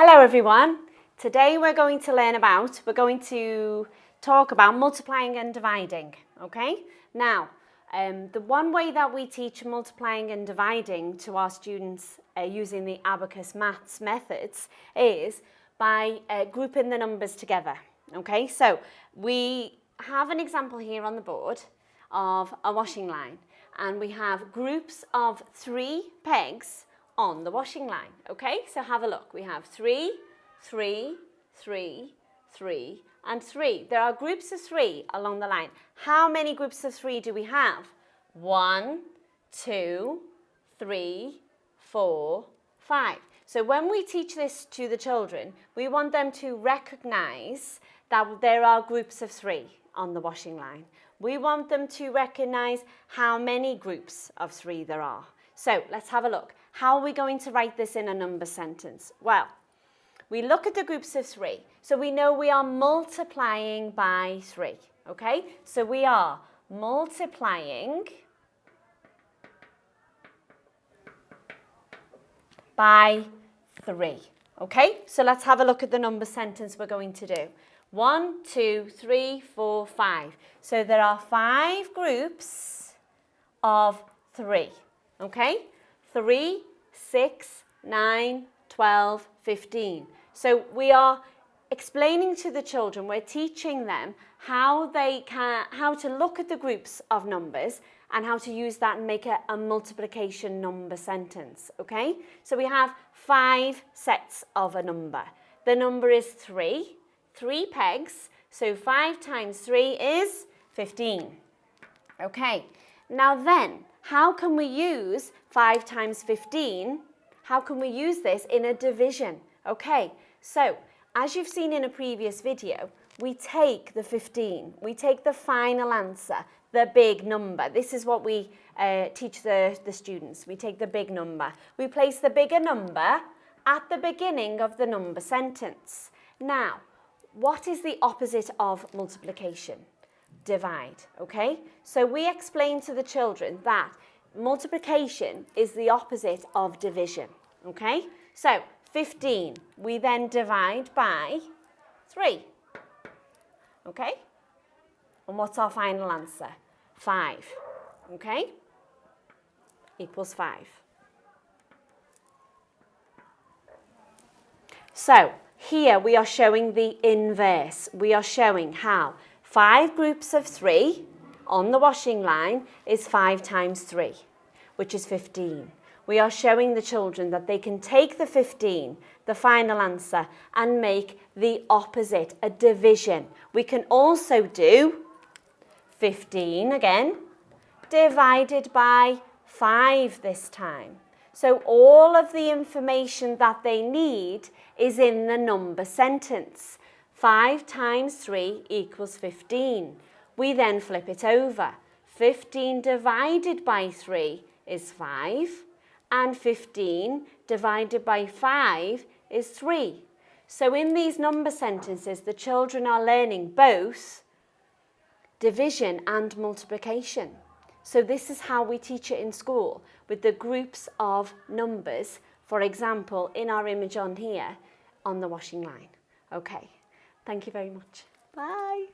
Hello everyone. Today we're going to talk about multiplying and dividing, okay? Now, the one way that we teach multiplying and dividing to our students using the Abacus Maths methods is by grouping the numbers together, okay? So we have an example here on the board of a washing line, and we have groups of 3 pegs on the washing line, okay? So have a look. We have 3, 3, 3, 3, and 3. There are groups of 3 along the line. How many groups of 3 do we have? 1, 2, 3, 4, 5. So when we teach this to the children, we want them to recognise that there are groups of 3 on the washing line. We want them to recognise how many groups of 3 there are. So let's have a look. How are we going to write this in a number sentence? Well, we look at the groups of 3. So we know we are multiplying by 3, okay? So we are multiplying by 3, okay? So let's have a look at the number sentence we're going to do. 1, 2, 3, 4, 5. So there are 5 groups of 3, okay? 3, 6, 9, 12, 15. So we are explaining to the children, we're teaching them how to look at the groups of numbers and how to use that and make a multiplication number sentence, okay? So we have 5 sets of a number. The number is 3 pegs, so 5 times 3 is 15. Okay, now then, how can we use 5 times 15? How can we use this in a division? Okay, so as you've seen in a previous video, we take the 15, we take the final answer, the big number. This is what we teach the students. We take the big number. We place the bigger number at the beginning of the number sentence. Now, what is the opposite of multiplication? Divide, okay? So we explain to the children that multiplication is the opposite of division, okay? So 15, we then divide by 3, okay? And what's our final answer? 5, okay? Equals 5. So here we are showing the inverse. We are showing how 5 groups of 3 on the washing line is 5 times 3, which is 15. We are showing the children that they can take the 15, the final answer, and make the opposite, a division. We can also do 15 again, divided by 5 this time. So all of the information that they need is in the number sentence. 5 times 3 equals 15. We then flip it over. 15 divided by 3 is 5, and 15 divided by 5 is 3. So in these number sentences, the children are learning both division and multiplication. So this is how we teach it in school, with the groups of numbers, for example, in our image on here, on the washing line. Okay, thank you very much. Bye.